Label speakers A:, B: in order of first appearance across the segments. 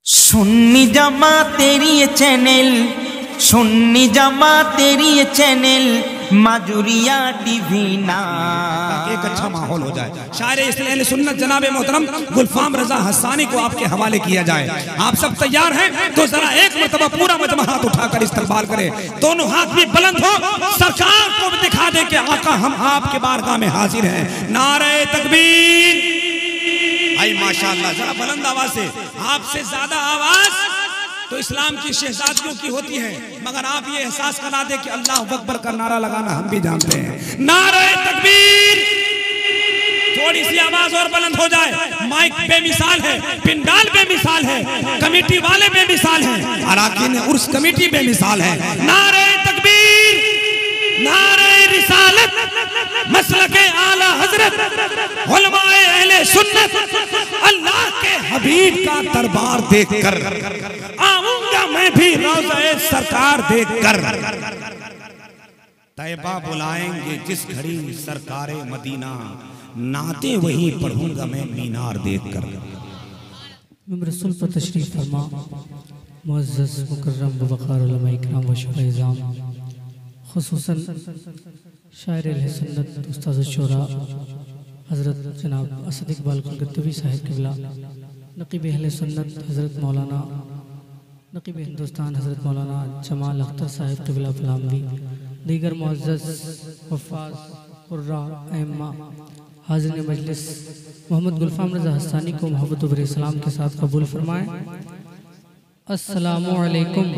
A: सुन्नी जमा तेरी ये चैनल, सुन्नी जमा तेरी ये चैनल, माजुरिया टीवी ना
B: एक अच्छा माहौल हो जाए। शायर इस्लाम सुन्नत जनाब मोहतरम गुलफाम रजा हसानी को आपके हवाले किया जाए। आप सब तैयार हैं तो जरा एक मरतबा पूरा मजमा हाथ उठाकर इस्तकबाल करें। दोनों हाथ भी बुलंद हो, सरकार को भी दिखा दे कि आका हम आपके बारगाह में हाजिर हैं। नारे तकबीर। आई माशाअल्लाह, जरा बुलंद आवाज से, आपसे ज्यादा आवाज तो इस्लाम की शहजादियों की होती है, मगर आप ये एहसास करा दे कि अल्लाह अकबर का नारा लगाना हम भी जानते हैं। नारे तकबीर। थोड़ी सी आवाज और बुलंद हो जाए। माइक बेमिसाल है, पिंडाल बेमिसाल है, कमेटी वाले बेमिसाल हैं, अराकीन उर्स कमेटी बेमिसाल है। नारे तकबीर, नारे रिसालत, मसलके आला हजरत, उलमाए अहले सुन्नत, अल्लाह के हबीब का दरबार देखकर आऊंगा मैं भी रोज़े सरकार देखकर। तैयबा बुलाएंगे जिस घड़ी सरकारे मदीना, नाते वही पढ़ूंगा मैं मीनार देखकर।
C: रसूल पर तशरीफ फरमा मुअज़्ज़ज़ मुकर्रम बवक़ार उलमा इकराम व शुहदाए खुसूसन शायर अहले सुन्नत उस्ताद शुरा हज़रत जनाब असद इकबाल कुलगतवी साहिब क़िबला, नक़ीब अहले सुन्नत हज़रत मौलाना नक़ीब हिंदुस्तान हज़रत मौलाना जमाल अख्तर साहिब क़िबला फलामवी, दीगर मुअज़्ज़ज़ वफ़ाज़ कुर्रा अइम्मा हाज़िरीन मजलिस मोहम्मद गुलफ़ाम रज़ा हस्सानी को मोहब्बत व सलाम के साथ कबूल फरमाएँ। अस्सलामु अलैकुम,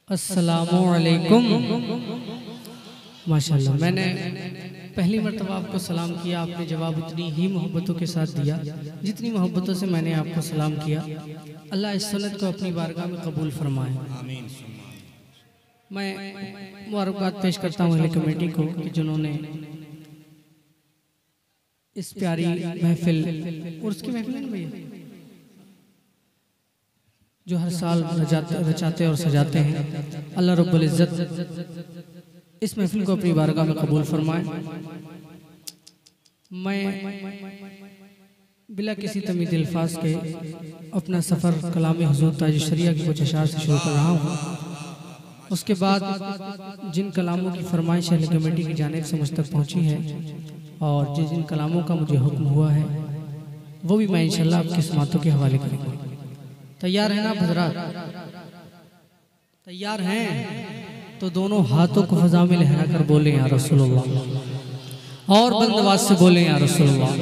C: अस्सलामु अलैकुम। माशाअल्लाह, मैंने पहली मर्तबा आपको सलाम किया, आपने जवाब उतनी ही मोहब्बतों के साथ दिया जितनी मोहब्बतों से मैंने आपको सलाम किया। अल्लाह इस सुन्नत को अपनी बारगाह में कबूल फरमाए। मैं मुबारकबाद पेश करता हूँ अहले कमेटी को कि जिन्होंने इस प्यारी महफिल और उसकी महफिल है भैया जो हर साल रचाते और सजाते हैं, अल्लाह रब्बुल इज़्ज़त इस महफिल को अपनी बारगाह में कबूल फरमाए। मैं बिला किसी तमीद अल्फाज के अपना सफ़र कलाम हुज़ूर ताज शरिया के कुछ अशार से शुरू कर रहा हूँ। उसके बाद जिन कलामों की फरमाइश अहले कमेटी की जानिब से मुझ तक पहुँची है और जिन जिन कलामों का मुझे हुक्म हुआ है वो भी मैं इंशाअल्लाह आपकी समातों के हवाले करूँगा। तैयार हैं ना हज़रात? तैयार हैं तो दोनों हाथों को फजा में लहरा कर बोले या रसूलुल्लाह, और बुलंद आवाज से बोले या रसूलुल्लाह।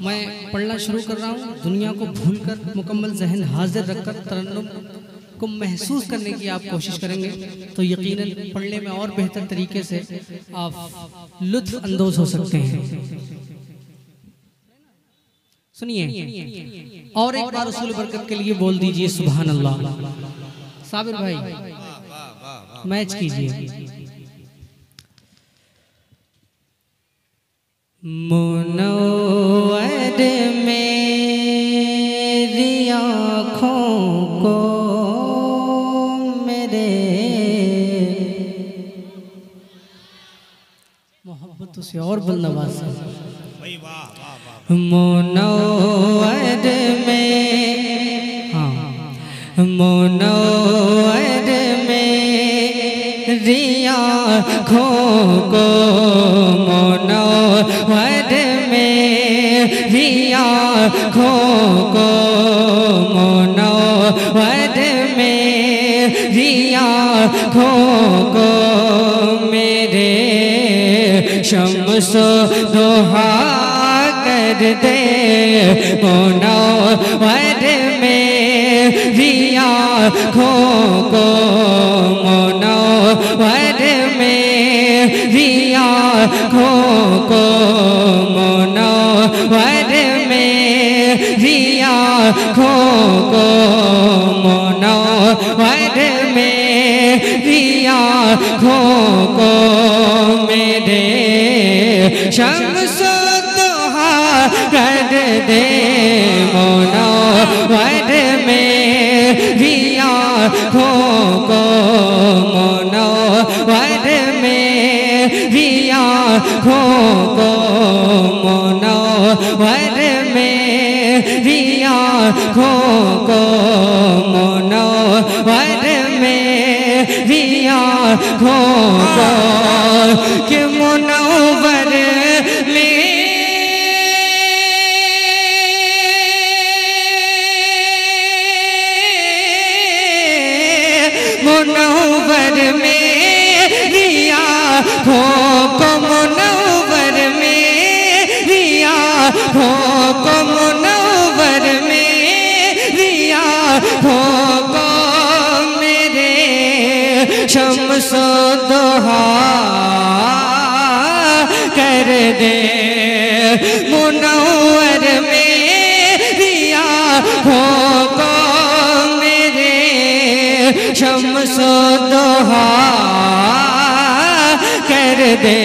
C: मैं पढ़ना शुरू कर रहा हूँ। दुनिया को भूलकर मुकम्मल जहन हाजिर रखकर तरन्नुम को महसूस करने की आप कोशिश करेंगे तो यकीनन पढ़ने में और बेहतर तरीके से आप लुत्फ अंदोज हो सकते हैं। सुनिए और एक बार रसूल बरकत के लिए बोल दीजिए सुभान अल्लाह। साबिर भाई मैच कीजिए। मुनव्वर मेरी आँखों को मेरे मोहब्बत से और बुलंद आवाज से मुनव्वर में, हाँ मुनव्वर मेरी आँखों को, मुनव्वर मेरी आँखों को, मुनव्वर मेरी आँखों को मेरे शम्स दोहा कर दे। मुनव्वर मेरी आँखों को, मुनव्वर मेरी आँखों को, मुनव्वर मेरी आँखों को, मुनव्वर मेरी आँखों को मेरे शम्स कर दे। मुनव्वर मेरी आँखों को, मुनव्वर मेरी आँखों को, मुनव्वर मेरी
D: आँखों को मुनव्वर मेरी आँखों को कि मुनव्वर मुनव्वर मेरी आँखों को मुनव्वर मेरी आँखों को मुनव्वर मेरी आँखों को मेरे शम्सो दुहा कर दे मुनव्वर मेरी आँखों को मेरे शम्सो दुहा कर दे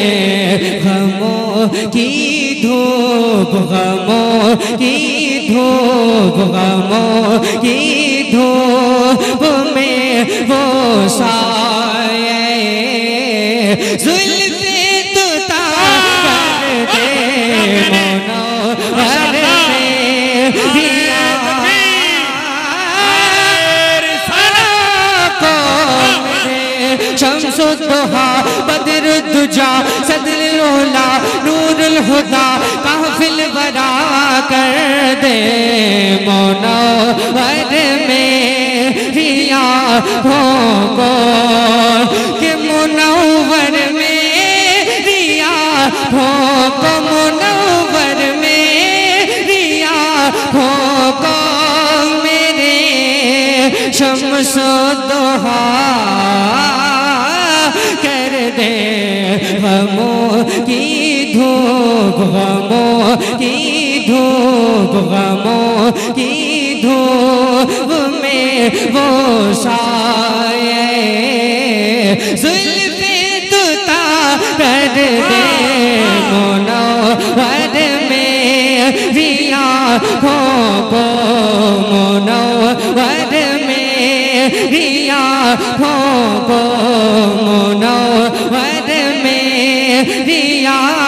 D: गमों की धूप गमों की धूप गमों की धूप में वो साए जुल्फ़े तुता कर दे मुनव्वर मेरी शम्सो दुहा बद्र दुजा सदरुल उला नूरुल हुदा काफिल वरा कर दे मुनव्वर मेरी आँखों को कि मुनव्वर मेरी आँखों को मुनव्वर मेरी आँखों को मेरे शम्सो दुहा कर दे गमों की धूप गमों की धूप गमों की धूप में वो साए जुल्फ़े तुता कर दे मुनव्वर मेरी आँखों को मुनव्वर मेरी आँखों को मुनव्वर मेरी आँखों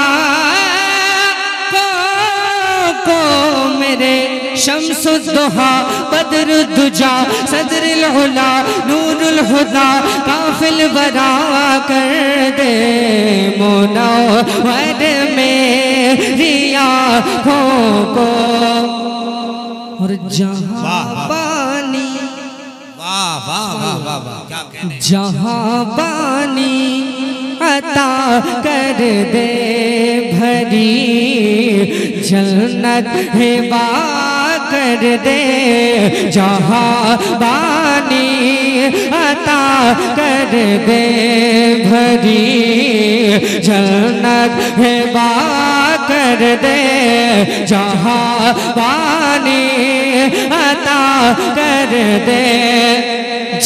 D: को मेरे शम्सुद दुहा बद्र दुजा सदरुल उला नूरुल हुदा काफिल वरा कर दे मुनव्वर मेरी आँखों को। और जहाँ पानी जहाँ पानी अता कर दे भरी जन्नत हिबा कर दे जहाँ पानी अता कर दे भरी जन्नत हिबा कर दे जहाँ पानी अता कर दे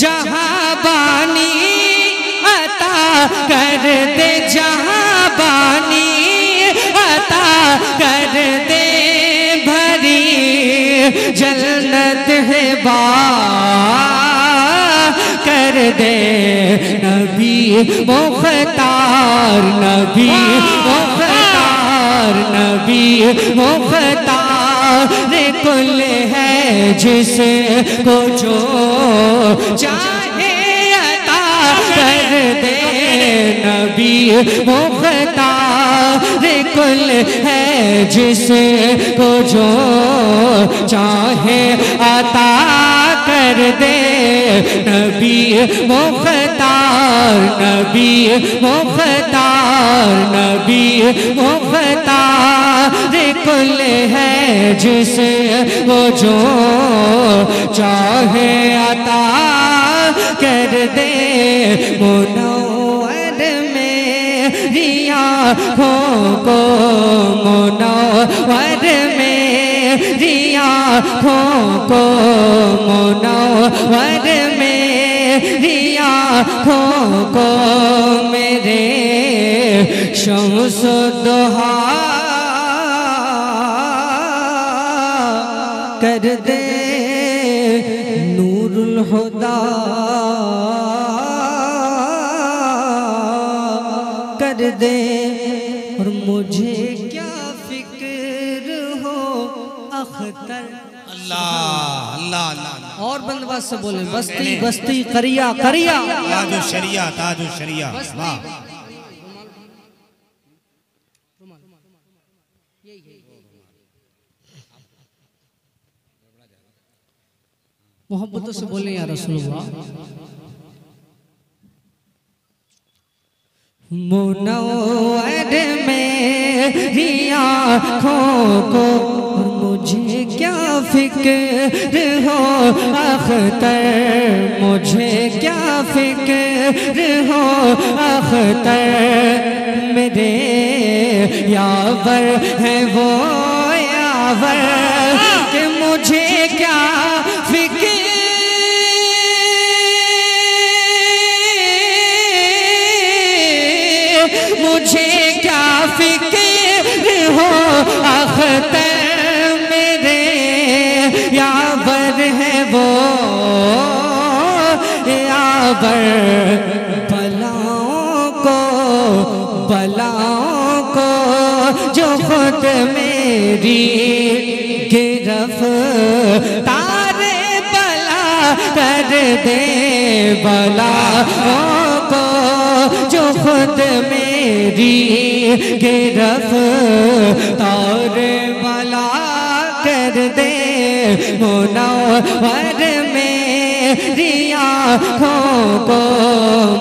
D: जहाँ बानी अता कर दे जहाँ बानी अता कर दे भरी जन्नत है बा कर दे नबी मुख्तार नबी मुख्तार नबी मुख्तार कुल है जिसको जो चाहे अता कर दे नबी मुख्तार कुल है जिसको जो चाहे अता कर दे नबी मुख्तार नबी मुख्तार नबी मुख्तार कुल है जिसको जो चाहे अता कर दे मुनव्वर मेरी आँखों को मुनव्वर मेरी आँखों को मुनव्वर मेरी आँखों को मेरे शम्सुद दुहा कर दे नूरुल हुदा कर दे। और मुझे क्या फिक्र हो अख्तर
B: अल्लाह वाह अल्लाह अल्लाह।
C: और बंदोबस्त से बोले बस्ती बस्ती करिया करिया
B: ताजु शरिया ताजु शरिया। वाह
C: मोहब्बतों से बोले या रसूलुल्लाह।
D: मुनव्वर मेरी आँखों को मुझे क्या फिक्र हो अख्तर, मुझे क्या फिक्र हो अख्तर, मेरे यावर है वो यावर कि मुझे क्या फिक्र, मुझे क्या फिक्र हो अख्तर, मेरे यावर है वो यावर, बलाओं को जो खुद मेरी गिरफ्तार बला कर दे, बलाओं को जो खुद मेरी गिरफ्तार बला कर दे, मुनव्वर मेरी आँखों को,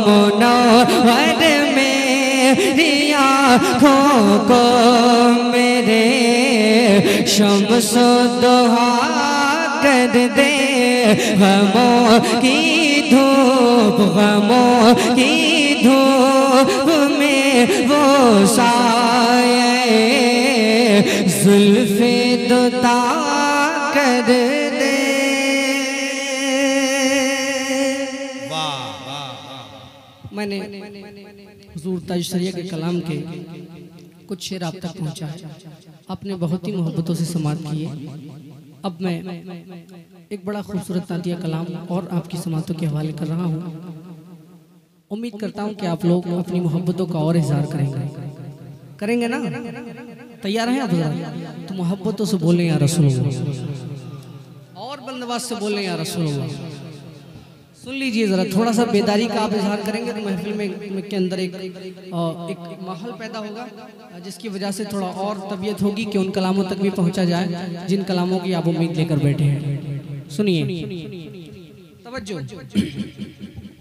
D: मुनव्वर मेरी आँखों को, मेरे शम्स-ओ दुहा कर दे, गमों की धूप, गमों की धूप में वो साये जुल्फ़े दुता कर दे।
C: मैंने हुजूर ताज शरिया के कलाम के कुछ शेर आप तक पहुंचा है, आपने बहुत ही मोहब्बतों से समात किए। अब मैं एक बड़ा खूबसूरत नातिया कलाम और आपकी समातों के हवाले कर रहा हूँ। उम्मीद करता हूँ कि आप लोग अपनी मोहब्बतों का और इज़हार करेंगे ना? तैयार हैं आप हज़रात? तो मोहब्बतों से बोलें या रसूलुल्लाह, और बंदोबस्त से बोलें या रसूलुल्लाह। सुन लीजिए ज़रा, थोड़ा सा बेदारी का आप इजहार करेंगे तो महफिल में के अंदर एक माहौल पैदा होगा, जिसकी वजह से थोड़ा और तबीयत होगी कि उन कलामों तक भी पहुंचा जाए जिन कलामों की आप उम्मीद लेकर बैठे हैं। सुनिए, तवज्जो।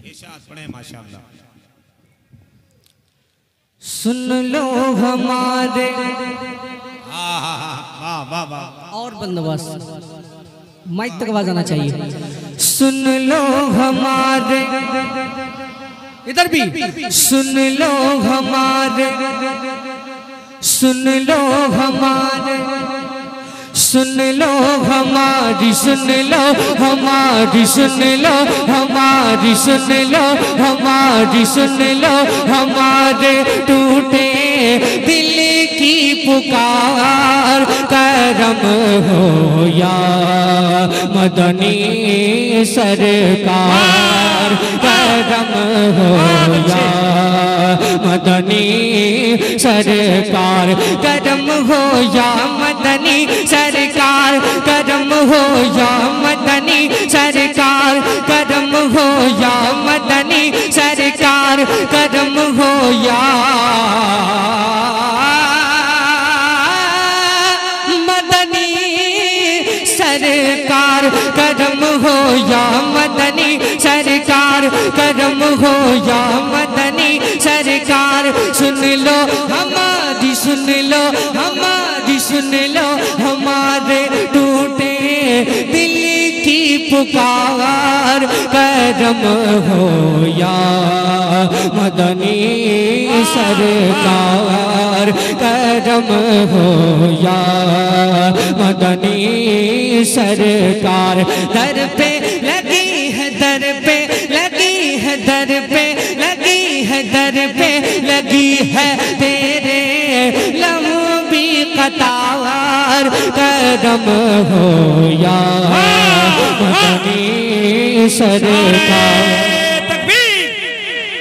B: इरशाद पढ़ें माशाअल्लाह।
D: सुन लो हमारे,
B: वाह वाह वाह।
C: और बंदोबस्त माइक तक आवाज आना चाहिए।
D: सुन लो हमारे,
C: इधर भी
D: सुन लो हमारे, सुन लो हमारे, सुन लो हमारी, सुन लो हमारी, सुन लो हमारी, सुन लो हमारी, सुन लो हमारे टूटे दिल की पुकार, करम हो या मदनी सरकार, करम हो या मदनी सरकार, करम हो या मदनी सरकार, करम हो या मदनी सरकार, करम हो या मदनी सरकार, करम हो या मदनी सरकार, करम हो या मदनी सरकार, करम हो या मदनी सरकार। सुन लो हमारी, सुन लो हमारी, सुन लो हमारे टूटे दिल की पुकार, करम हो या मदनी सरकार, करम हो या मदनी सरकार। दर पे लगी है, दर पे लगी है, दर पे लगी है, दर पे लगी है तेरे लंबी कतार, करम हो या मदनी सरकार।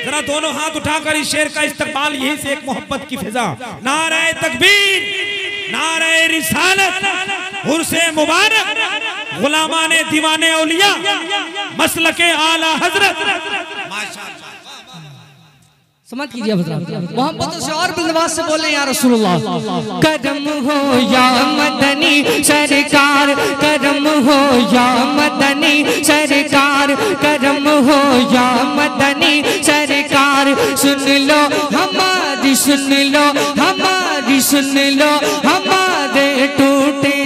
B: जरा दोनों हाथ उठाकर इस शेर का इस्तकबाल, यहीं से एक मोहब्बत की फिजा। नारे तकबीर, नारे रिसालत, उर्से मुबारक, गुलामाने दीवाने औलिया मसलके आला हजरत। माशाअल्लाह,
D: समझ कीजिए मोहब्बतों से और बिलवास से बोले या रसूलुल्लाह। करम हो या मदनी सरकार, करम हो या मदनी सरकार, करम हो या मदनी सरकार। सुन लो हमारी, सुन लो हमारी, सुन लो हमारे टूटे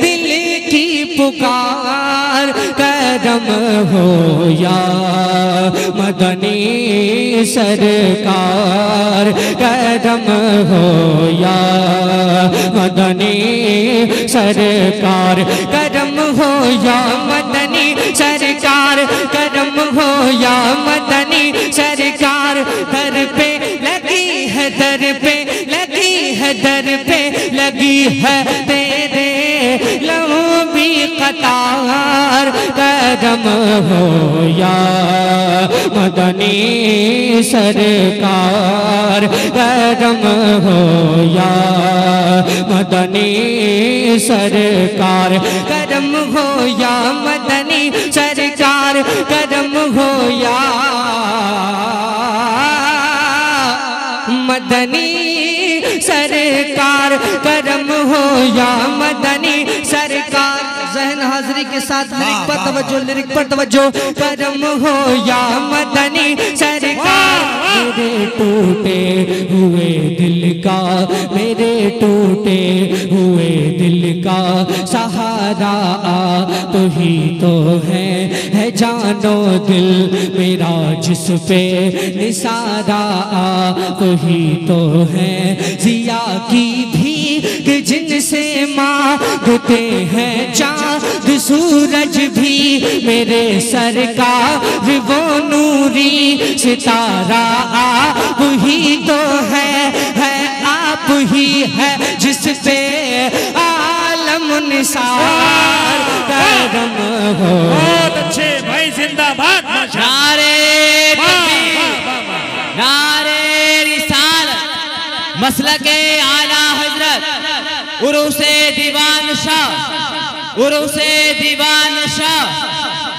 D: दिल की पुकार। करम हो या मदनी सरकार, करम हो या मदनी सरकार, करम हो या मदनी सरकार, करम हो या मदनी सरकार। दर पे लगी है, दर पे लगी है, दर पे लगी है तेरे लंबी कतार। करम हो या मदनी सरकार, करम हो या मदनी सरकार, करम हो या मदनी सरकार, करम हो या मदनी सरकार, करम हो या मदनी सरकार। जहन हाजिरी के साथ लिरिक पर तवज्जो, लिरिक पर तवज्जो। करम हो या मदनी सरकार। मेरे टूटे हुए दिल का, मेरे टूटे हुए दिल का सहारा तो ही तो है जानो दिल मेरा जिस पे निसारा तो ही तो है। जिया की भी जिनसे मांगते हैं चाँद सूरज भी, मेरे सरकार वो नूरी सितारा आप ही तो है आप ही है जिस पे आलम निसार। करम हो।
B: बहुत अच्छे भाई, जिंदाबाद।
D: नारे नारे रिसालत, मसलके आला हजरत, उरूसे दीवान शाह, उरूसे दीवान शाह।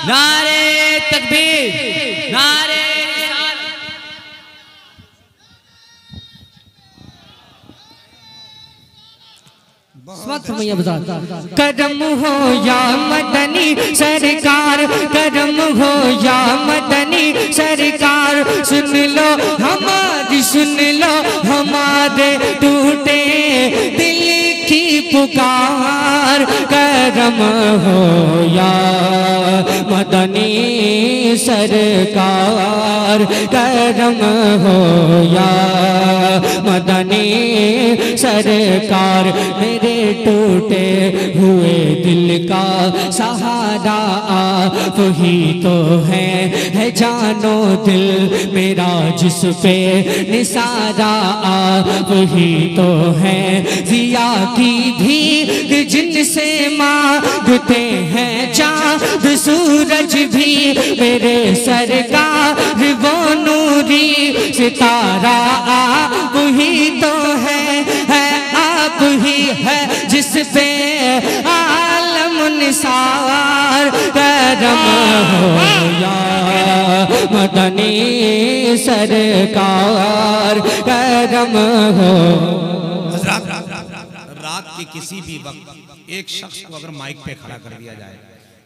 D: नारे तकबीर, नारे करम हो या मदनी सरकार, करम हो या मदनी सरकार। सुन लो हमारी, सुन लो हमारे टूटे दिल की पुकार। करम हो या मदनी सरकार, करम हो या मदनी सरकार। मेरे टूटे हुए दिल का सहारा आप ही तो है जानो दिल मेरा जिस पे निसारा आप ही तो है। जिया की भी जिनसे मांगते हैं चाँद सूरज भी, मेरे सरकार वो नूरी सितारा आप ही तो है आप ही है जिस पे आलम निसार। करम हो या मदनी सरकार, करम हो।
B: रात के किसी भी वक्त एक शख्स को अगर माइक पे खड़ा कर दिया जाए,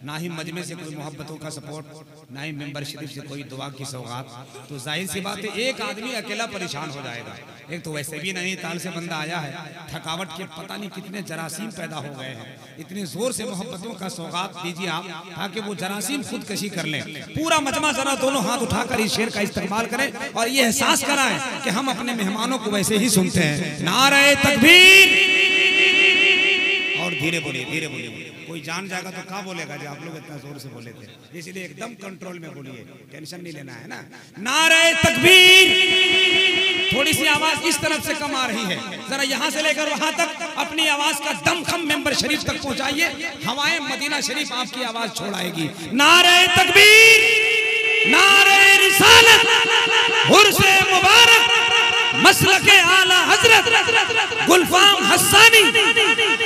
B: ना ही मजमे से कोई मोहब्बतों का सपोर्ट, ना ही मेंबर शरीफ से कोई दुआ की सौगात, तो जाहिर सी बात है एक आदमी अकेला परेशान हो जाएगा। एक तो वैसे भी नहीं ताल से बंदा आया है, थकावट के पता नहीं कितने जरासीम पैदा हो गए हैं। इतनी जोर से मोहब्बतों का सौगात दीजिए आप ताकि वो जरासीम खुदकशी कर लें। पूरा मजमा जरा दोनों हाथ उठाकर इस शेर का इस्तेमाल करें और ये एहसास कराएं कि हम अपने मेहमानों को वैसे ही सुनते हैं। नारे तकबीर। और धीरे बोलिए, धीरे बोलिए। कोई जान जाएगा तो क्या बोलेगा जो आप लोग इतना जोर से बोले थे, इसलिए एकदम कंट्रोल में बोलिए, टेंशन नहीं लेना है ना। नारे तकबीर। थोड़ी सी आवाज इस तरफ से कम आ रही है, जरा यहां से लेकर वहां तक अपनी आवाज का दमखम मेंबर शरीफ तक पहुंचाइए। हवाएं मदीना शरीफ आपकी आवाज छोड़ाएगी। नारे तकबीर, नारे रिसालत, हुर्से मुबारक, मसलके आला हजरत गुलफाम हस्सानी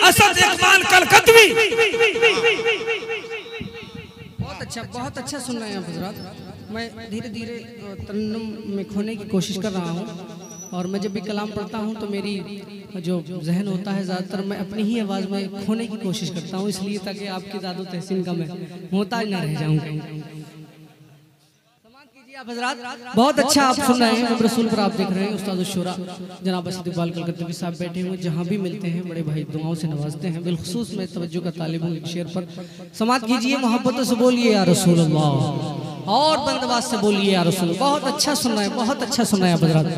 B: असद इकबाल कलकतवी।
C: बहुत अच्छा सुन रहे हैं आप हजरात। मैं धीरे धीरे तरन्नुम में खोने की कोशिश कर रहा हूँ और मैं जब भी कलाम पढ़ता हूँ तो मेरी जो जहन होता है ज़्यादातर मैं अपनी ही आवाज़ में खोने की कोशिश करता हूँ, इसलिए ताकि आपकी दादो तहसीन का मैं मोहताज ना रह जाऊँ। आप हजरात बहुत अच्छा आप सुन रहे हैं, रसूल पर आप देख रहे हैं। उस्ताद शुरा जनाब असद इकबाल कलकत्तवी साहब बैठे हुए, जहाँ भी मिलते हैं बड़े भाई दुआओं से नवाजते हैं। बिलखुसूस मैं तवज्जो का तालिब हूँ, एक शेर पर समात कीजिए, मोहब्बतों से बोलिए या रसूल अल्लाह, और बंदवास से बोलिए या रसूल। बहुत अच्छा सुन रहे हैं, बहुत अच्छा सुन रहे हैं आप हजरात।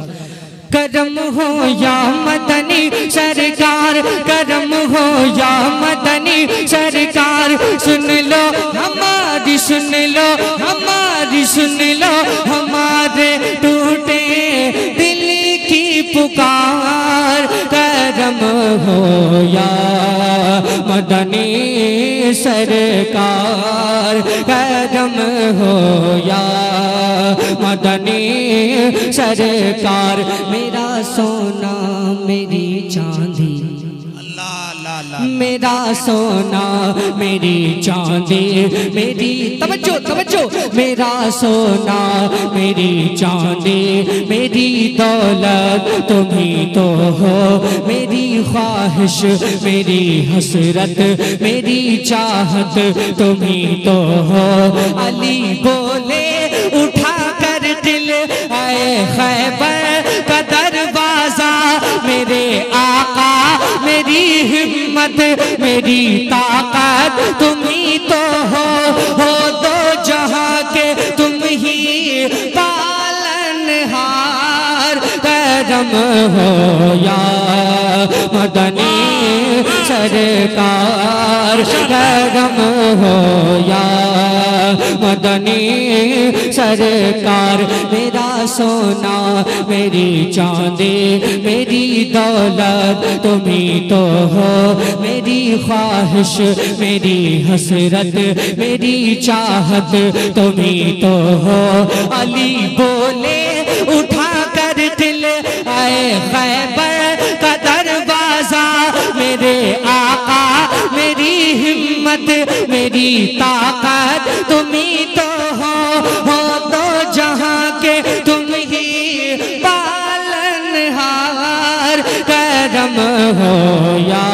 D: करम हो या मदनी सरकार, करम हो या मदनी सरकार, सुन लो हमारी, सुन लो हमारी, सुन लो हमारे टूटे दिल की पुकार। करम हो या मदनी सरकार, करम हो या मदनी सरकार। मेरा सोना मेरी चांदी, मेरा सोना मेरी चांदी, मेरी तवज्जो तवज्जो, मेरा सोना मेरी चांदी, मेरी दौलत तुम ही तो हो, मेरी ख्वाहिश मेरी हसरत, मेरी चाहत तुम ही तो हो। अली बोले उठा कर दिल आए खैबर का दरवाजा, मेरे आका मेरी हिम्मत मेरी ताकत तुम ही तो हो दो जहां के तुम ही पालनहार। करम हो या मदनी सरकार, करम हो या मदनी सरकार। मेरा सोना मेरी चांदी, मेरी दौलत तुम ही तो हो, मेरी ख्वाहिश मेरी हसरत, मेरी चाहत तुम ही तो हो। अली बोले उठा कर दिल आए खैबर का दरवाजा, मेरे आका मेरी हिम्मत मेरी ताकत तुम ही तो हो दो जहां के तुम ही पालनहार। करम हो या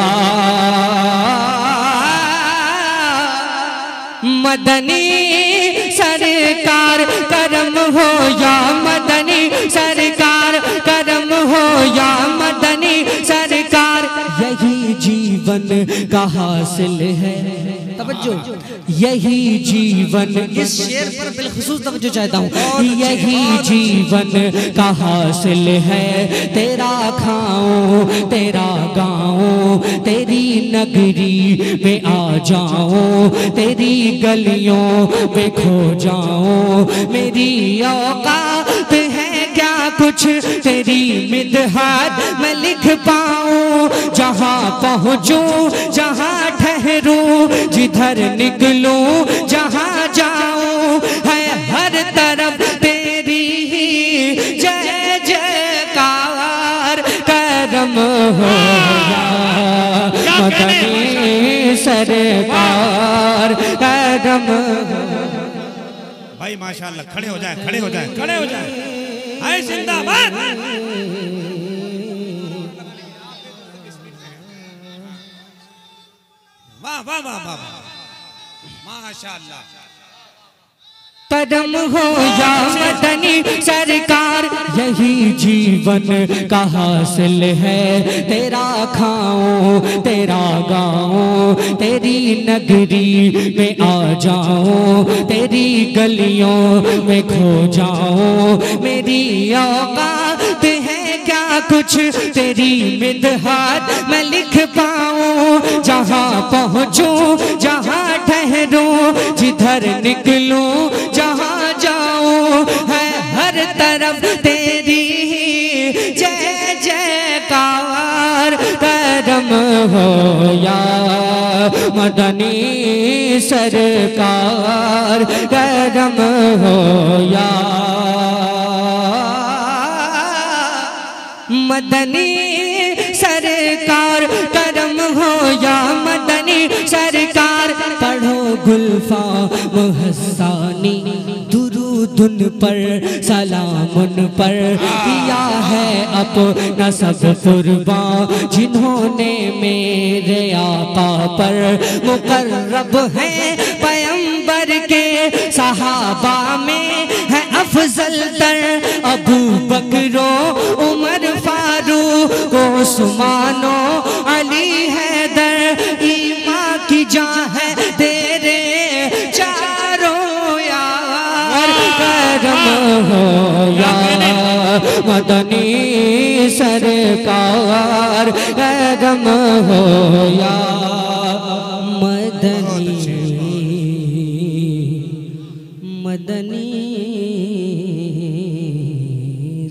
D: मदनी सरकार, करम हो या मदनी सरकार, करम हो या मदनी सरकार। यही जीवन का हासिल है, तवज्जो, यही जीवन,
C: इस शेर पर बिलखुसूस तवज्जो चाहता हूँ।
D: यही जीवन का हासिल है, तेरा खाऊं तेरा गाऊं, तेरी नगरी में आ जाऊं, तेरी गलियों में खो जाऊं। मेरी औकात है क्या कुछ तेरी मिदहात मैं लिख पाऊं, जहाँ पहुँचूं जहाँ ठहरूं, जिधर निकलूं जहाँ जाऊं, है हर तरफ तेरी ही जय जयकार। करम हो या मदनी सरकार, करम
B: भाई माशाअल्लाह। खड़े हो जाए, खड़े हो जाए, खड़े हो जाए। हाय जिंदाबाद। वाह वाह वाह वाह माशाअल्लाह।
D: करम हो या मदनी सरकार, यही जीवन का हासिल है, तेरा खाऊं तेरा गाऊं, तेरी नगरी में आ जाऊं, तेरी गलियों में खो जाऊं। मेरी औकात है क्या कुछ तेरी मिदहात मैं लिख पाऊं, जहाँ पहुँचूं जहाँ ठहरूं, जिधर निकलूं जहाँ जाऊं, है हर तरफ तेरी जय जयकार। करम हो या मदनी सरकार, करम हो या मदनी सरकार, करम हो या मदनी सरकार। पढ़ो गुलफाम हस्सानी, दुरूदुन पर सलाम उन पर, किया है अपना सब कुर्बान जिन्होंने मेरे आका पर। मुकर्रब है पैगंबर के सहाबा में है अफजल तर, अबू बकरो उमर फारूक उस्मानो अली हैदर। ईमान की जान है तेरे चारों यार, करम हो या मदनी सरकार, करम हो या मदनी मदनी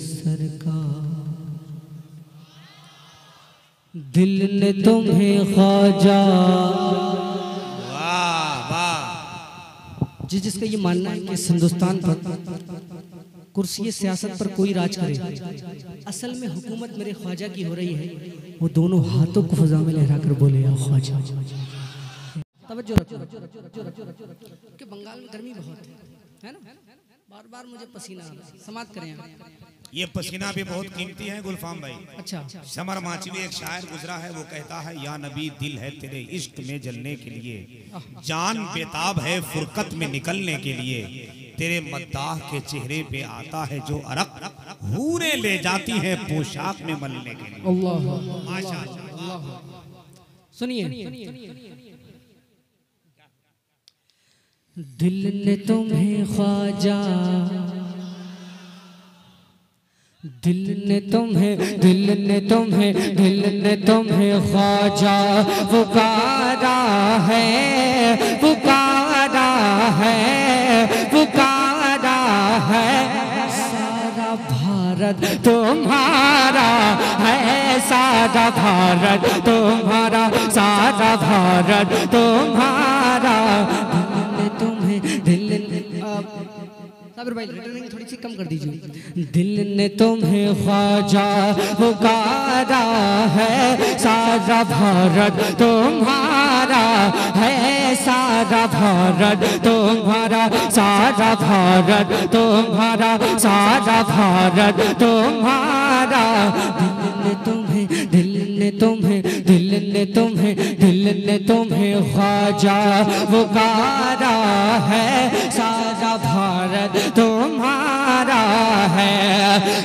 D: सरकार। दिल ने तुम्हें ख्वाजा, जिसका ये मानना है कि हिंदुस्तान पर कुर्सी सियासत पर कोई राज करे, असल में हुकूमत मेरे ख्वाजा की हो रही है, वो दोनों हाथों को फजा में लहरा कर बोले या ख्वाजा। तवज्जो रखो कि बंगाल में गर्मी बहुत है ना, बार बार मुझे पसीना आ रहा है, समाप्त करें।
B: ये पसीना भी बहुत कीमती है गुलफाम भाई।
D: अच्छा,
B: समर माचवी एक शायर गुजरा है, वो कहता है या नबी दिल है तेरे इश्क में जलने के लिए, जान बेताब है फुरकत में निकलने के लिए, तेरे मद्दाह के चेहरे पे आता है जो अरक, हूरें ले जाती है पोशाक में मलने के लिए।
D: अल्लाह
B: माशाअल्लाह।
D: सुनिए, दिल ने तुम्हें ख्वाजा, दिल ने तुम्हें, दिल ने तुम्हें, दिल ने तुम्हें ख्वाजा पुकारा है, पुकारा है, पुकारा है। सारा भारत तुम्हारा है, सारा भारत तुम्हारा, सारा भारत तुम्हारा। दिल ने साबिर भाई रिटर्निंग थोड़ी सी कम कर दीजिए। दिल ने तुम्हें ख्वाजा पुकारा है, सारा भारत तुम्हारा है, सारा भारत तुम्हारा, सारा भारत तुम्हारा, सारा भारत तुम्हारा। दिल ने तुम्हें, दिल ने तुम्हें, दिल ने तुम्हें, दिल ने तुम्हें ख्वाजा पुकारा है, सारा भारत तुम्हारा है।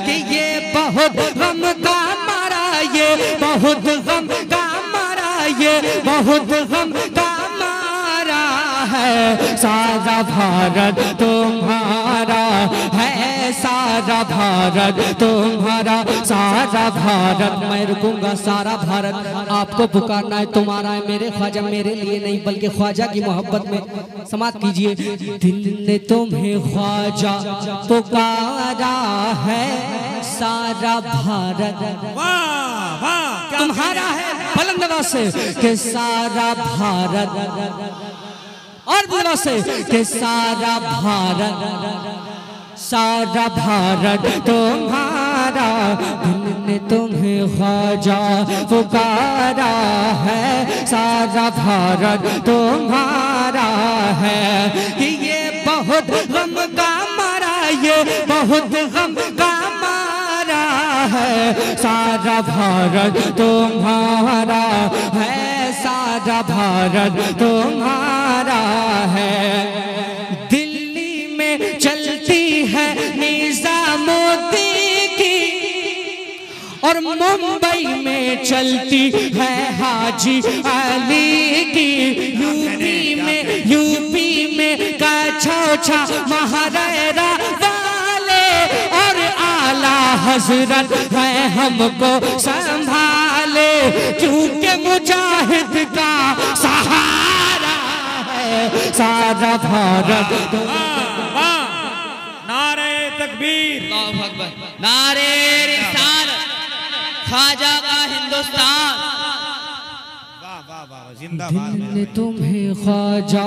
D: कि ये बहुत गम का मारा, ये बहुत गम का मारा, ये बहुत गम का मारा है, सारा भारत तुम्हारा है, सारा भारत तुम्हारा, सारा भारत। मैं रुकूंगा, सारा भारत आपको पुकारना है, तुम्हारा है मेरे ख्वाजा, मेरे लिए नहीं बल्कि ख्वाजा की मोहब्बत में समाप्त कीजिए। दिल ने तुम्हें ख्वाजा पुकारा है, सारा भारत तुम्हारा है, बुलंद आवाज से कि सारा भारत, और बुलंद आवाज से कि सारा भारत, सारा भारत तुम्हारा। दिल ने तुम्हें ख्वाजा पुकारा है, सारा भारत तुम्हारा है। कि ये बहुत गम का मारा, ये बहुत गम का मारा है, सारा भारत तुम्हारा है, सारा भारत तुम्हारा है। दिल्ली में चलती है निजामुद्दीन की, और मुंबई में चलती है हाजी अली की, यूपी में कछौछा महारेरा वाले, और आला हजरत है हमको संभाले, क्योंकि मुजाहिद का सहारा है, सारा भारत।
B: नारे तकबीर,
E: अल्लाहु अकबर, नारे रिसालत, ख्वाजा का हिंदुस्तान।
D: दिल ने तुम्हें ख्वाजा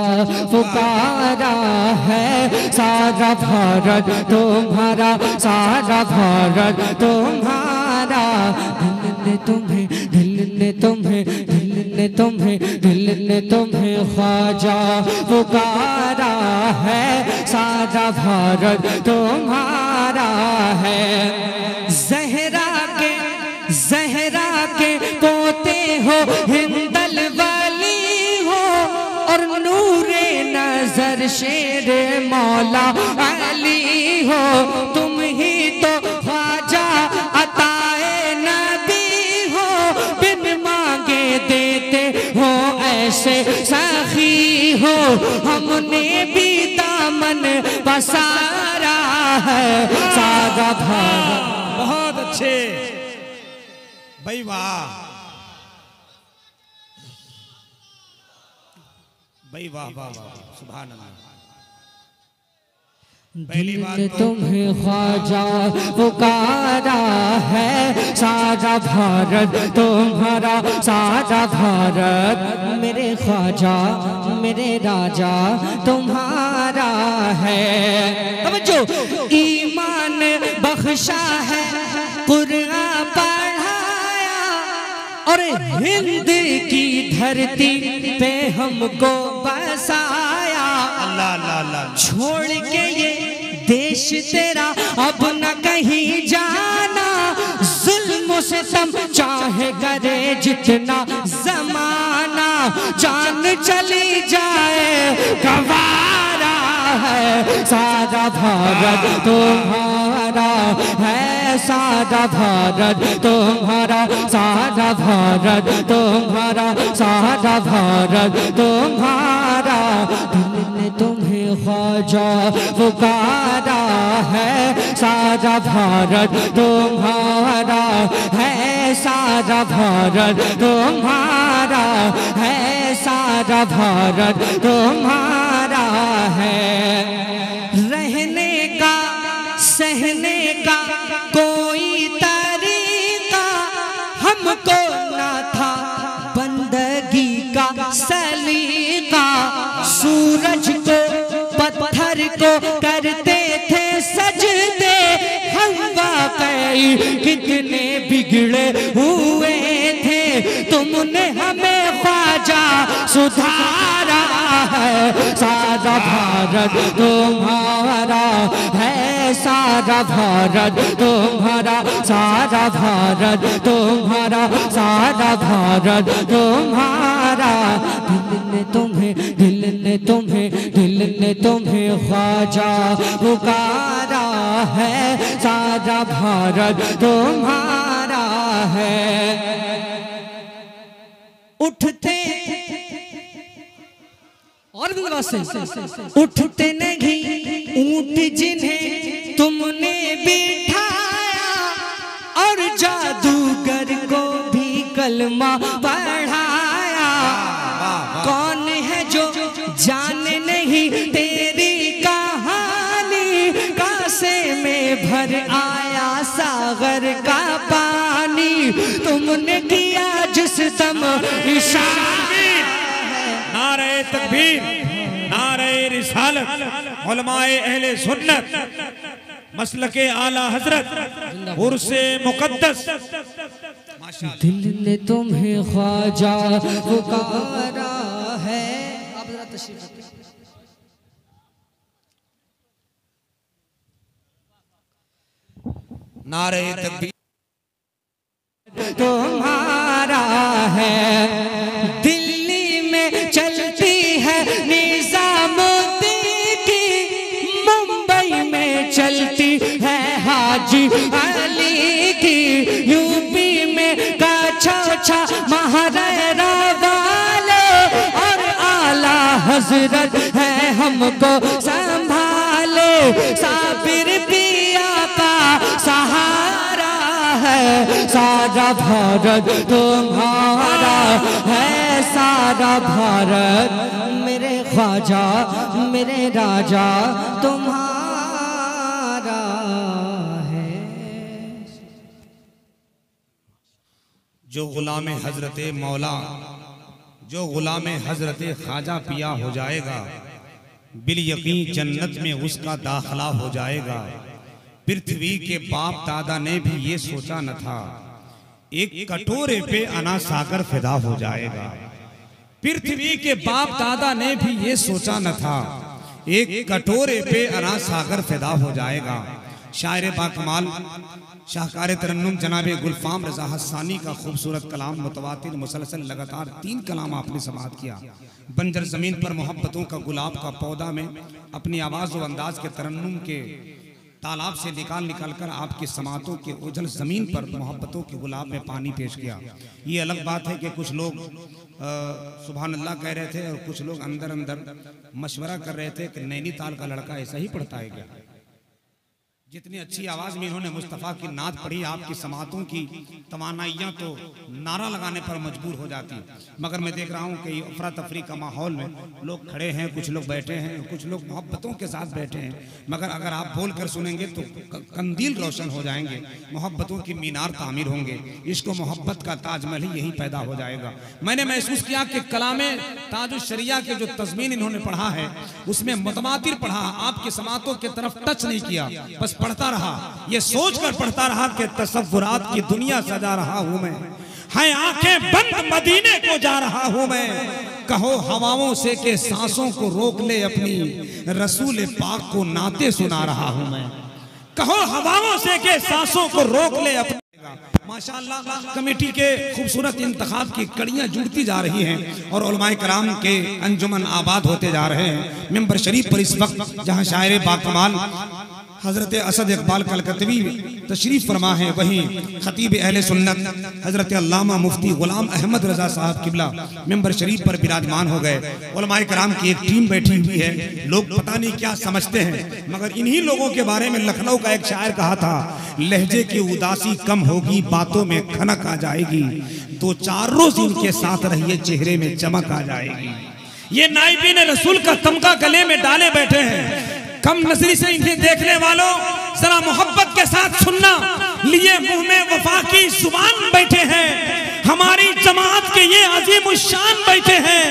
D: पुकारा है, सारा भारत तुम्हारा, सारा भारत तुम्हारा दिल ने तुम्हें, दिल ने तुम्हें, दिल ने तुम्हें, दिल ने तुम्हें ख्वाजा पुकारा है, सारा भारत तुम्हारा है। ज़हरा के पोते हो, हिंदल वाली हो, और नूरे नजर शेर मौला अली हो। तुम ही तो ख्वाजा अताए नबी हो, बिन मांगे देते हो ऐसे सखी हो। हमने भी दामन पसारा है, सारा भारत।
B: बहुत अच्छे भाई, वाह भाई, वाह वाह वाह, सुभान अल्लाह। पहली बात
D: दिल तुम्हें ख्वाजा पुकारा है, सारा भारत तुम्हारा, सारा भारत मेरे ख्वाजा मेरे राजा तुम्हारा है। तवज्जो, ईमान बख्शा है, कुरान पढ़ाया, और हिंद की धरती पे हमको बसाया।
B: अल्लाह अल्लाह अल्लाह।
D: छोड़ के ये देश तेरा अब न कहीं जाना, जुल्म से तुम चाहे करे जितना जमाना, जान चली जाए गवारा है, सारा भारत तुम्हारा है, सारा भारत तुम्हारा, सारा भारत तुम्हारा, सारा भारत तुम्हारा। दिल ने तुम्हें ख्वाजा पुकारा है, सारा भारत तुम्हारा है, सारा भारत तुम्हारा है, सारा भारत तुम्हारा है। रहने का सहने का कोई तरीका हमको ना था, बंदगी का सलीका। सूरज को पत्थर को करते थे सजदे, हम वाकई कितने बिगड़े हुए थे। तुमने हमें ख्वाजा सुधारा है, सारा भारत तुम्हारा है, सारा भारत तुम्हारा, सारा भारत तुम्हारा, सारा भारत तुम्हारा। दिल ने तुम्हें, दिल ने तुम्हें, दिल ने तुम्हें ख्वाजा पुकारा है, सारा भारत तुम्हारा है। उठते और से उठते नहीं ऊंट जिन्हें तुमने बिठाया, और जादूगर को भी कलमा पढ़ाया। कौन है जो जाने नहीं तेरी कहानी, कासे में भर आया सागर का पानी। तुमने किया जिस दम इशारा,
B: नारे तकबीर, नारे रिसालत, उलमाए अहले सुन्नत, मसलके आला हजरत, उर्से मुकद्दस।
D: दिल ने तुम्हें ख्वाजा पुकारा है। आप जरा तशरीफ रखिए।
B: नारे तकबीर
D: तुम्हारा है। दिल्ली में चलती है निजामुद्दीन की, मुंबई में चलती है हाजी अली की, यूपी में काछा महाराणा वाले, और आला हजरत है हमको संभाले। साबिर पिया का सहारा है, सारा भारत तुम्हारा है, सारा भारत मेरे ख्वाजा मेरे राजा तुम्हारा है।
B: जो गुलाम हजरत मौला, जो गुलाम हजरत ख्वाजा पिया हो जाएगा, बिल यकीन जन्नत में उसका दाखला हो जाएगा। पृथ्वी के बाप दादा ने भी ये सोचा न था एक कटोरे पे अना सागर फिदा हो जाएगा। पृथ्वी के बाप दादा ने भी ये सोचा न था, एक कटोरे पे अना सागर फिदा हो जाएगा। शायर बाकमाल शाहकार तरन्नुम जनाब गुलफाम रजा हस्सानी का खूबसूरत कलाम, मुतवातिर मुसलसल लगातार 3 कलाम आपने समाअत किया। बंजर ज़मीन पर मोहब्बतों का गुलाब का पौधा में अपनी आवाज़ व अंदाज के तरन्नुम के तालाब से निकाल कर आपकी समातों के उजल ज़मीन पर मोहब्बतों के गुलाब में पानी पेश किया। ये अलग बात है कि कुछ लोग सुभान अल्लाह कह रहे थे और कुछ लोग अंदर अंदर मशवरा कर रहे थे कि नैनीताल का लड़का ऐसा ही पढ़ता है क्या। जितनी अच्छी आवाज़ में इन्होंने मुस्तफ़ा की नात पढ़ी, आपकी समातों की तवानाइयाँ तो नारा लगाने पर मजबूर हो जाती। मगर मैं देख रहा हूँ कि अफरा तफरी का माहौल में लोग खड़े हैं, कुछ लोग बैठे हैं, कुछ लोग मोहब्बतों के साथ बैठे हैं। मगर अगर आप बोल कर सुनेंगे तो कंदील रोशन हो जाएंगे, मोहब्बतों की मीनार तामीर होंगे, इश्क मोहब्बत का ताजमहल ही यही पैदा हो जाएगा। मैंने महसूस किया कि कलामे ताजुश्शरिया के जो तज़मीन इन्होंने पढ़ा है उसमें मुतवातिर पढ़ा, आपकी समातों की तरफ टच नहीं किया, बस पढ़ता रहा, ये सोचकर पढ़ता रहा कि तसव्वुरात की दुनिया सजा रहा हूं मैं, है आंखें बंद मदीने को जा रहा हूं मैं। कहो हवाओं से के सांसों को रोक ले अपनी, रसूल पाक को नाते सुना रहा हूं मैं। कहो हवाओं से के सांसों को रोक ले अपनी। माशाअल्लाह कमेटी के खूबसूरत इंतखाब की कड़ियां जुड़ती जा रही हैं और उलमाए कराम के अंजुमन आबाद होते जा रहे हैं। मिंबर शरीफ पर इस वक्त जहां शायर बाकमाल हजरत असद इकबाल कलकतवी तशरीफ फरमा है, वहीं खतीब अहले सुन्नत हजरत अल्लामा मुफ्ती गुलाम अहमद रजा साहब किबला मिंबर शरीफ पर विराजमान हो गए। उलमाए कराम की एक टीम बैठी हुई है। लोग पता नहीं क्या समझते हैं, मगर इन्हीं लोगों के बारे में लखनऊ का एक शायर कहा था, लहजे की उदासी कम होगी, बातों में खनक आ जाएगी, 2-4 रोज इनके साथ रहिए, चेहरे में चमक आ जाएगी। ये नाइबीन रसूल का तमगा गले में डाले बैठे हैं। कम नजरी से इन्हें देखने वालों जरा मोहब्बत के साथ सुनना, लिए मुंह में वफा की जुबान बैठे हैं। हमारी जमात के ये अजीम शान बैठे हैं।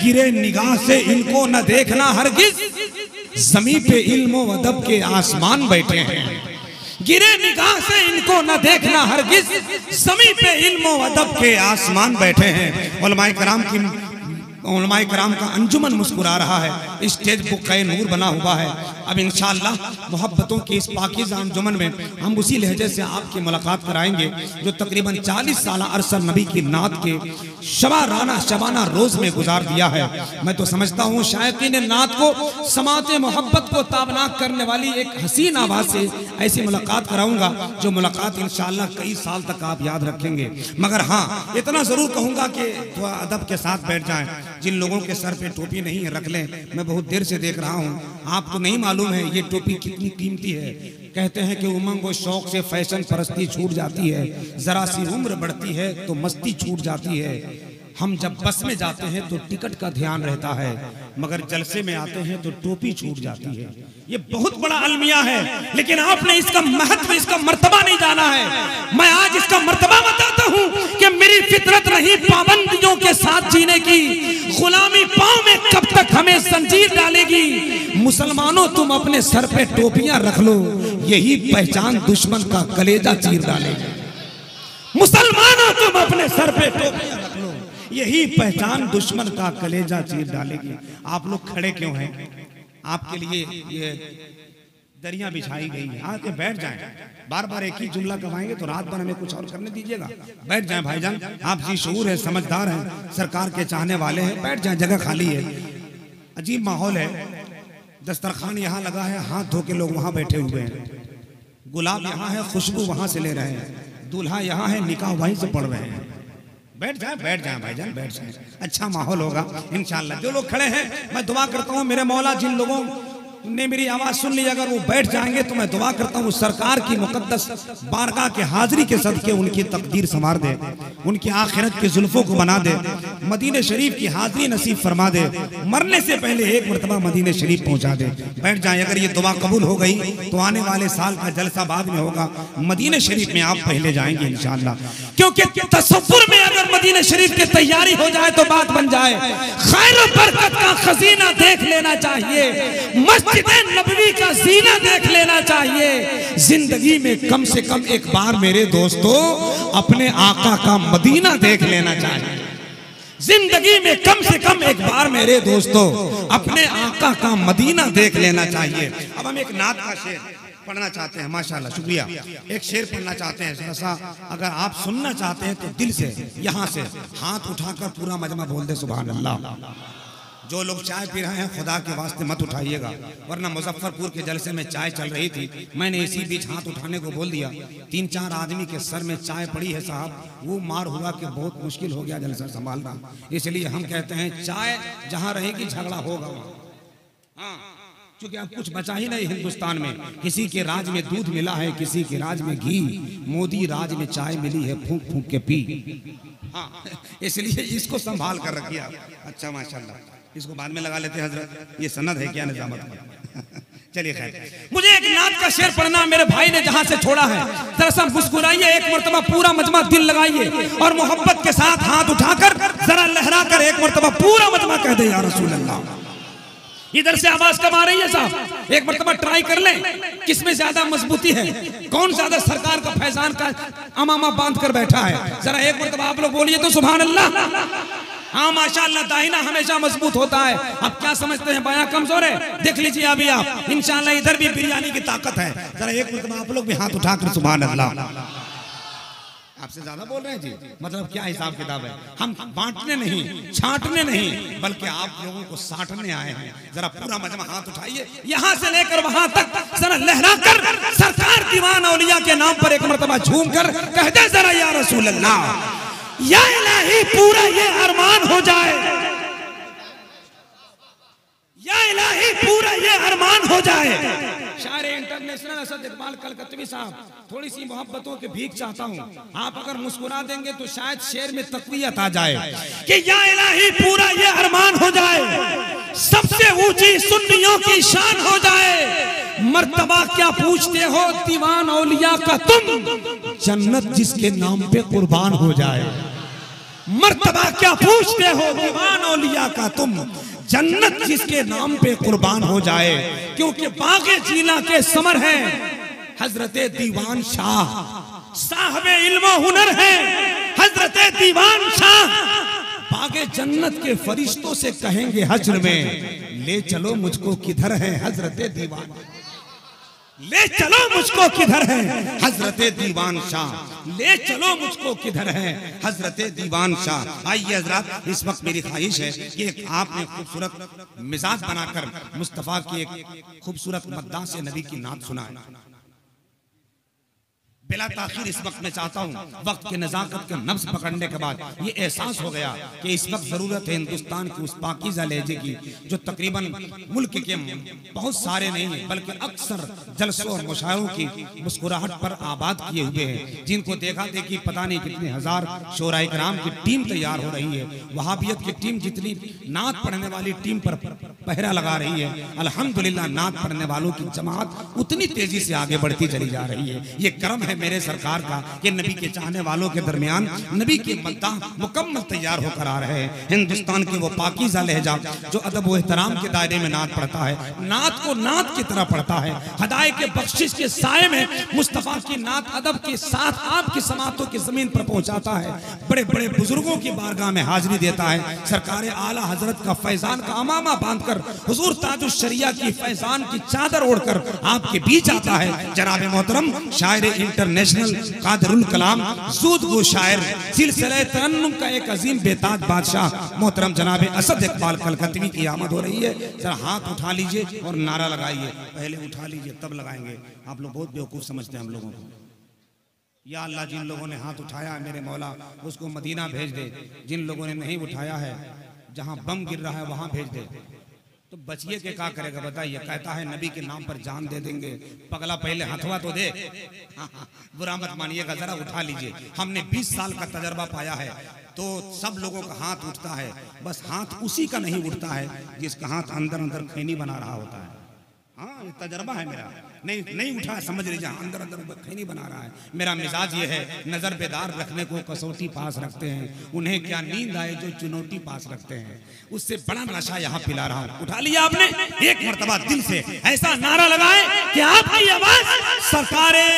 B: गिरे निगाह से इनको न देखना हरगिज, ज़मीं पे इल्म व अदब के आसमान बैठे हैं। गिरे निगाह से इनको न देखना हरगिज, ज़मीं पे इल्म व अदब के आसमान बैठे हैं। उलमाए कराम का अंजुमन मुस्कुरा रहा है, स्टेज बुक़्क़े नूर बना हुआ है। अब इंशाअल्लाह मोहब्बतों की इस पाकीज़ा अंजुमन में हम उसी लहजे से आपकी मुलाकात कराएंगे जो तकरीबन 40 साल अरसा नबी की नात के शबाना रोज में गुजार दिया है। मैं तो समझता हूँ शायकीन नात को समाते मोहब्बत को ताबनाक करने वाली एक हसीन आवाज़ से ऐसी मुलाकात कराऊंगा जो मुलाकात इंशाअल्लाह कई साल तक आप याद रखेंगे। मगर हाँ, इतना ज़रूर कहूँगा कि थोड़ा अदब के साथ बैठ जाएं। जिन लोगों के सर पे टोपी नहीं है रख लें। मैं बहुत देर से देख रहा हूँ, आपको नहीं मालूम है ये टोपी कितनी कीमती है। कहते हैं कि उमंग और शौक से फैशन परस्ती छूट जाती है, जरा सी उम्र बढ़ती है तो मस्ती छूट जाती है। हम जब बस में जाते हैं तो टिकट का ध्यान रहता है, मगर जलसे में आते हैं तो टोपी छूट जाती है। ये बहुत बड़ा अलमिया है, लेकिन आपने इसका महत्व, इसका मर्तबा नहीं जाना है। मैं आज इसका मर्तबा बताता हूँ कि मेरी फितरत नहीं पाबंदियों के साथ जीने की, गुलामी पाँव में कब तक हमें जंजीर डालेगी। मुसलमानों तुम अपने सर पे टोपियां रख लो, यही पहचान दुश्मन का कलेजा चीर डालेगी। मुसलमानों तुम अपने सर पे टोपियां रख लो, यही पहचान दुश्मन का कलेजा चीर डालेगी। आप लोग खड़े क्यों हैं? आपके लिए ये दरिया बिछाई गई है, आके बैठ जाएं। बार बार एक ही जुमला कमाएंगे तो रात भर हमें कुछ और करने दीजिएगा। बैठ जाएं भाईजान, आप जी शऊर है, समझदार हैं, सरकार के चाहने वाले हैं, बैठ जाएं, जगह खाली है। अजीब माहौल है, दस्तरखान यहाँ लगा है, हाथ धो के लोग वहाँ बैठे हुए हैं, गुलाब यहाँ है, खुशबू वहाँ से ले रहे हैं, दूल्हा यहाँ है, निकाह वहीं से पढ़ रहे हैं। बैठ जाए भाईजान, बैठ जाए, अच्छा माहौल होगा इंशाअल्लाह। जो लोग खड़े हैं मैं दुआ करता हूँ मेरे मौला, जिन लोगों ने मेरी आवाज़ सुन ली अगर वो बैठ जाएंगे तो मैं दुआ करता हूँ सरकार की मुकद्दस बारगाह के हाजिरी के सदके उनकी तकदीर संवार दे, उनकी आखिरत की जुल्फों को बना दे, मदीने शरीफ की हाजिरी नसीब फरमा दे, मरने से पहले एक मरतबा मदीने शरीफ पहुँचा दे। बैठ जाए, अगर ये दुआ कबूल हो गई तो आने वाले साल का जलसा बाद में होगा, मदीने शरीफ में आप पहले जाएंगे इंशाअल्लाह। क्योंकि तसव्वुर में अगर मदीने शरीफ की तैयारी हो जाए तो बात बन जाए। खैर बरकत का खजीना देख लेना चाहिए, मस्जिद नबवी का सीना देख लेना चाहिए। जिंदगी में कम से कम एक बार मेरे दोस्तों अपने आका का मदीना देख लेना चाहिए। जिंदगी में कम से कम एक बार मेरे दोस्तों अपने आका का मदीना देख लेना चाहिए। अब हम एक नात का शेर पढ़ना चाहते हैं। माशाल्लाह, शुक्रिया। एक शेर पढ़ना चाहते हैं। जरा सा अगर आप सुनना चाहते हैं तो दिल से यहाँ से हाथ उठाकर पूरा मजमा बोल दे सुभान अल्लाह। जो लोग चाय पी रहे हैं खुदा के वास्ते मत उठाइएगा, वरना मुजफ्फरपुर के जलसे में चाय चल रही थी, मैंने इसी बीच हाथ उठाने को बोल दिया। 3-4 आदमी के सर में चाय पड़ी है साहब, वो मार हुआ कि बहुत मुश्किल हो गया जलसा संभालना। इसलिए हम कहते हैं चाय जहाँ रहेगी झगड़ा होगा वहाँ। हाँ, क्योंकि अब कुछ बचा ही नहीं हिंदुस्तान में। किसी के राज में दूध मिला है, किसी के राज में घी, मोदी राज में चाय मिली है, फूंक फूंक के पी। हाँ, इसलिए इसको संभाल कर रखिए आप। अच्छा माशाल्लाह, इसको बाद में लगा लेते हैं हजरत, ये सनद है क्या निजामत। चलिए खैर, मुझे एक नात का शेर पढ़ना मेरे भाई ने जहां से छोड़ा है। जरा मुस्कुराइए एक मर्तबा, पूरा मजमा दिल लगाइए और मोहब्बत के साथ हाथ उठाकर जरा लहरा कर एक मर्तबा पूरा मजमा कह दे या रसूल अल्लाह। इधर से आवाज कम आ रही है साहब, एक मर्तबा ट्राई कर लें किसमें ज्यादा मजबूती है, कौन ज्यादा सरकार का फैजान का अमामा बांध कर बैठा है। जरा एक मर्तबा आप लोग बोलिए तो सुभान अल्लाह। हाँ माशाल्लाह, दाहिना हमेशा मजबूत होता है। अब क्या समझते हैं बयां कमजोर है? देख लीजिए अभी आप, इंशाल्लाह इधर भी बिरयानी की ताकत है। जरा एक मर्तबा आप लोग भी हाथ उठाकर सुभान अल्लाह। आपसे ज्यादा बोल रहे हैं जी, मतलब क्या हिसाब किताब है? हम बांटने नहीं, छांटने नहीं, बल्कि आप लोगों को साटने आए हैं। जरा पूरा मजमा हाथ उठाइए यहाँ से लेकर वहां तक, जरा लहरा कर सरकार दीवान औलिया के नाम पर एक मर्तबा झूम कर कहते जरा या रसूल अल्लाह, या इलाही पूरा ये अरमान हो जाए, या इलाही पूरा ये अरमान हो जाए। शायर इंटरनेशनल असद इकबाल कलकत्तवी साहब, थोड़ी सी मोहब्बतों के भीख चाहता हूँ। आप अगर मुस्कुरा देंगे तो शायद शेर में तक़वियत आ जाए कि या इलाही पूरा ये अरमान हो जाए, सबसे ऊंची सुन्नियों की शान हो जाए। मर्तबा क्या पूछते हो दीवान औलिया का तुम, जन्नत जिसके नाम पे कुर्बान हो जाए। मर्तबा क्या पूछते हो दीवान औलिया का तुम, जन्नत जिसके नाम पे कुर्बान हो जाए। क्योंकि बागे जीना के समर हैं हजरते दीवान शाह, साहबे इल्म हुनर है हजरते दीवान शाह। बागे जन्नत के फरिश्तों से कहेंगे हश्र में, ले चलो मुझको किधर है हजरते दीवान, ले चलो मुझको किधर है हजरते दीवान शाह, ले चलो मुझको किधर है हजरते दीवान शाह। आइए हजरत, इस वक्त मेरी ख्वाहिश है कि आपने खूबसूरत मिजाज बनाकर मुस्तफ़ा की एक खूबसूरत मद्दाह से नबी की नात सुनाए। बिला ताखिर इस वक्त मैं चाहता हूँ, वक्त के नज़ाकत के नब्ज़ पकड़ने के बाद ये एहसास हो गया कि इस वक्त ज़रूरत है हिंदुस्तान की उस पाकीज़ा लहजे की जो तकरीबन मुल्क के बहुत सारे नहीं है बल्कि अक्सर जलसों और मुशायरों की मुस्कुराहट पर आबाद किए हुए हैं, जिनको देखा देखी पता नहीं कितने हजार शोराए कराम की टीम तैयार हो रही है। वहाबियत की टीम जितनी नात पढ़ने वाली टीम पर पहरा लगा रही है, अल्हम्दुलिल्लाह नात पढ़ने वालों की जमात उतनी तेजी से आगे बढ़ती चली जा रही है। ये करम है मेरे सरकार का कि नबी के चाहने वालों के दरमियान नबी के मद्दाह मुकम्मल तैयार होकर आ रहे हैं। हिंदुस्तान के वो पाकीज़ा लहजा जो अदब व एहतराम के दायरे में नात पढ़ता है, नात को नात की तरह पढ़ता है, हदायत के बख्शिश के साए में मुस्तफ़ा की नात अदब के साथ आपकी समातों की जमीन पर पहुंचाता है। बड़े बड़े बुजुर्गों की बारगाह में हाजिरी देता है। सरकार आला हजरत का फैजान का अमामा बांधकर हुजूर ताजुश शरिया की फैजान की चादर ओढ़कर आपके बीच आता है। जनाब मोहतरम शायर इंटरनेशनल कादरुल कलाम सूदगो शायर सिलसिले तरन्नुम का एक अजीम बेताज बादशाह मोहतरम जनाब असद इकबाल कलकत्तवी की आमद हो रही है। जरा हाथ उठा लीजिए और नारा लगाइए। पहले उठा लीजिए तब लगाएंगे। आप लोग बहुत बेवकूफ समझते हैं हम लोगों को। या अल्लाह, जिन लोगों ने हाथ उठाया है मेरे मौला उसको मदीना भेज दे, जिन लोगों ने नहीं उठाया है जहां बम गिर रहा है वहां भेज दे। तो बचिए के क्या करेगा बताइए? कहता है नबी के नाम पर जान दे देंगे। पगला पहले हथवा तो दे। बुरा मत मानिएगा, जरा उठा लीजिए। हमने 20 साल का तजर्बा पाया है तो सब लोगों का हाथ उठता है, बस हाथ उसी का नहीं उठता है जिसका हाथ अंदर अंदर खैनी बना रहा होता है। हाँ, ये तजर्बा है मेरा। नहीं उठा समझ लीजिए, अंदर अंदर खैनी बना रहा है। मेरा मिजाज ये है, नजर बेदार रखने को कसौटी पास रखते हैं, उन्हें क्या नींद आए जो चुनौती पास रखते हैं। उससे बड़ा नशा यहाँ पिला रहा हूँ। उठा लिया आपने? एक मर्तबा दिल से ऐसा नारा लगाए कि आपकी आवाज सरकारे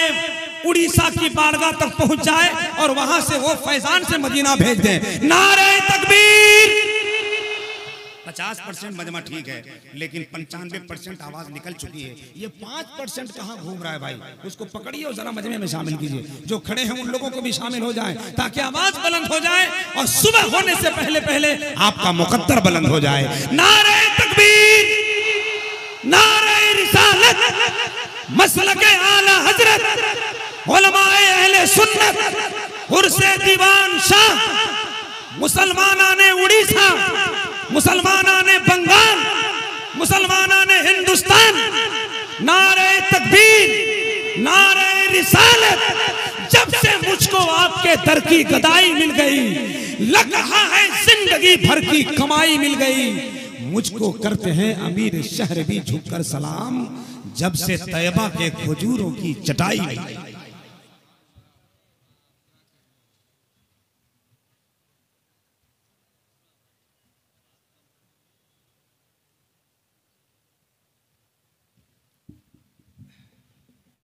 B: उड़ीसा की बारगाह तक पहुंच जाए और वहां से वो फैजान से मदीना भेज दें। नारे तकबीर। 50% मजमा ठीक है, लेकिन 95% आवाज निकल चुकी है। ये 5% कहां घूम रहा है भाई? उसको पकड़िए और जरा मजमे में शामिल कीजिए। जो खड़े हैं उन लोगों को भी शामिल हो जाए ताकि आवाज बुलंद हो जाए और सुबह होने से पहले पहले आपका मुकद्दर बुलंद हो जाए। नारे तकबीर, नारे रिसालत, मसलके आला हजरत, उलमाए अहले सुन्नत, उर्से दीवान शाह, मुसलमाना ने उड़ीसा, मुसलमाना ने बंगाल, मुसलमाना ने हिंदुस्तान। नारे तकबीर, नारे रिसालत। जब से मुझको आपके दर की गदाई मिल गई, लग रहा है जिंदगी भर की कमाई मिल गई। मुझको करते हैं अमीर शहर भी झुककर सलाम, जब से तैयबा के खजूरों की चटाई मिल गई।